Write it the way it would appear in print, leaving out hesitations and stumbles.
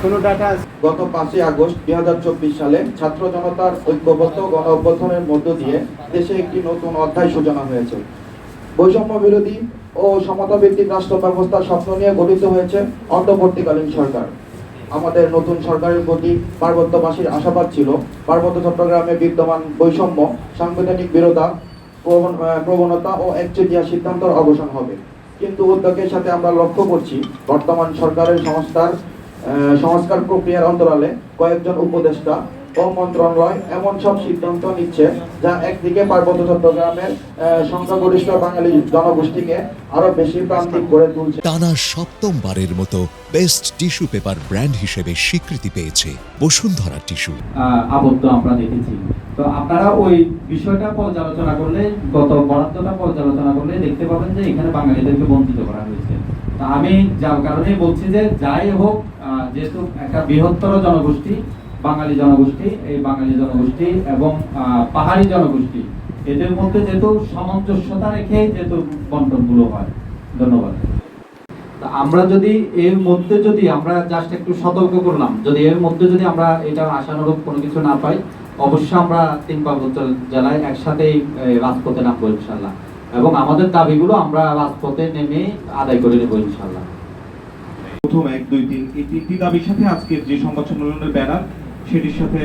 কোনো ডাটা গত 5ই আগস্ট 2024 সালে ছাত্র জনতার ঐক্যবদ্ধ গণ অভ্যুত্থানের মধ্য দিয়ে দেশে একটি নতুন অধ্যায় সূচনা হয়েছে। বৈষম্য বিরোধী ও সমতা ভিত্তিক রাষ্ট্র ব্যবস্থার স্বপ্ন নিয়ে গঠিত হয়েছে অন্তর্বর্তীকালীন সরকার। আমাদের নতুন সরকারের প্রতি পার্বত্যবাসীর আশাবাদ ছিল পার্বত্য চট্টগ্রামে বিদ্যমান বৈষম্য, সাংবিধানিক বিরোধা প্রবণতা ও একচেটিয়া সিদ্ধান্তের অবসান হবে। কিন্তু উদ্যোগের সাথে আমরা লক্ষ্য করছি বর্তমান সরকারের সংস্কার প্রক্রিয়ার অন্তরালে কয়েকজন উপদেষ্টা ও মন্ত্রণালয় এমন সব সিদ্ধান্ত নিচ্ছে যা একদিকে পার্বত্য চট্টগ্রামের সংখ্যাগরিষ্ঠ বাঙালি জনগোষ্ঠীকে আরো বেশি প্রান্তিক করে তুলছে। টানা সপ্তমবারের মতো বেস্ট টিস্যু পেপার ব্র্যান্ড হিসেবে স্বীকৃতি পেয়েছে বসুন্ধরা টিস্যু। আবদ্ধ আমরা দেখেছি। তো আপনারা ওই বিষয়টা পর্যালোচনা করলে, গত বরাদ্দটা পর্যালোচনা করলে দেখতে পাবেন যে এখানে বাঙালিদেরকে বঞ্চিত করা হয়েছে। তা আমি যার কারণে বলছি যে যাই হোক, যেহেতু একটা বৃহত্তর জনগোষ্ঠী বাঙালি জনগোষ্ঠী, এই বাঙালি জনগোষ্ঠী এবং পাহাড়ি জনগোষ্ঠী, এদের মধ্যে যেহেতু সামঞ্জস্যতা রেখে যেহেতু বন্টনগুলো হয়। ধন্যবাদ। আমরা যদি এর মধ্যে আমরা জাস্ট একটু সতর্ক করলাম, যদি এর মধ্যে আমরা এটার আশানুরূপ কোনো কিছু না পাই, অবশ্যই আমরা 3 পার্বত্য জেলায় একসাথেই রাজপথে নামবো ইনশাল্লাহ, এবং আমাদের দাবিগুলো আমরা রাজপথে নেমে আদায় করে নেবো ইনশাল্লাহ। প্রথম 1, 2, 3 এই 3টি দাবির সাথে আজকের যে সংবাদ সম্মেলনের ব্যানার সেটির সাথে